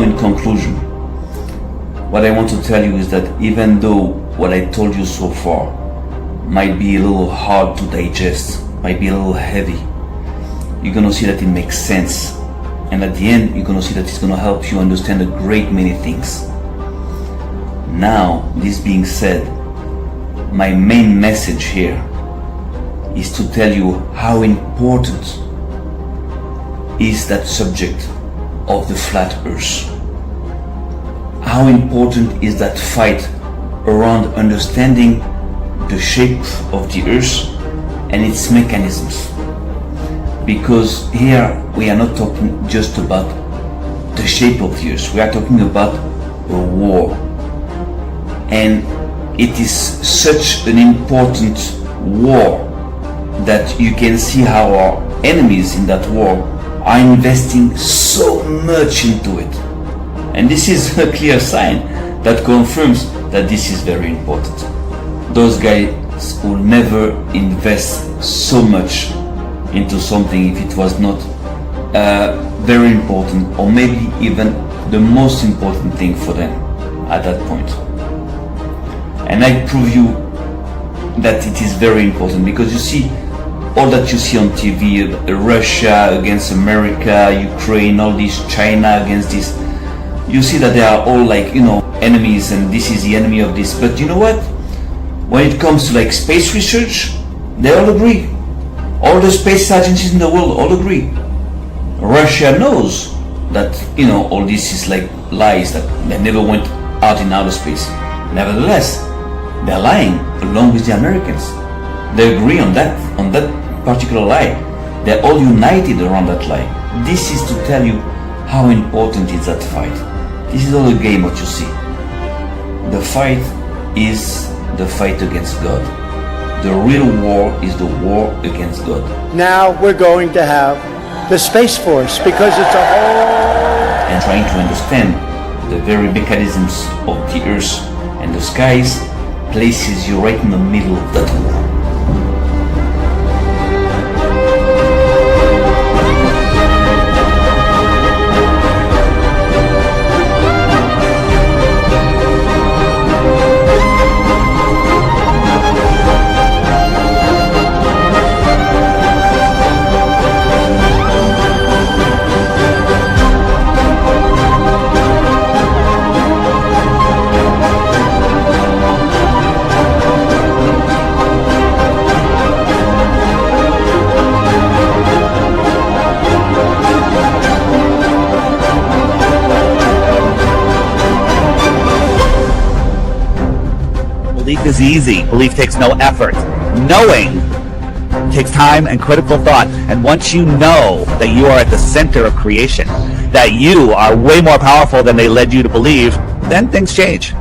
now in conclusion, what I want to tell you is that even though what I told you so far might be a little hard to digest, might be a little heavy, you're going to see that it makes sense. And at the end, you're going to see that it's going to help you understand a great many things. Now, this being said, my main message here is to tell you how important is that subject of the flat earth. How important is that fight around understanding the shape of the earth and its mechanisms. Because here we are not talking just about the shape of the earth, we are talking about a war. And it is such an important war that you can see how our enemies in that war are investing so much into it. And this is a clear sign that confirms that this is very important. Those guys will never invest so much into something if it was not very important, or maybe even the most important thing for them at that point. And I prove you that it is very important, because you see all that you see on TV, Russia against America, Ukraine, all this, China against this, you see that they are all like, enemies, and this is the enemy of this. But you know what? When it comes to like space research, they all agree. All the space agencies in the world all agree. Russia knows that, all this is like lies, that they never went out in outer space. Nevertheless, they're lying along with the Americans. They agree on that particular lie. They're all united around that lie. This is to tell you how important is that fight. This is all a game what you see. The fight is the fight against God. The real war is the war against God. Now we're going to have the Space Force, because it's a whole... And trying to understand the very mechanisms of the earth and the skies places you right in the middle of that war. Belief is easy. Belief takes no effort. Knowing takes time and critical thought. And once you know that you are at the center of creation, that you are way more powerful than they led you to believe, then things change.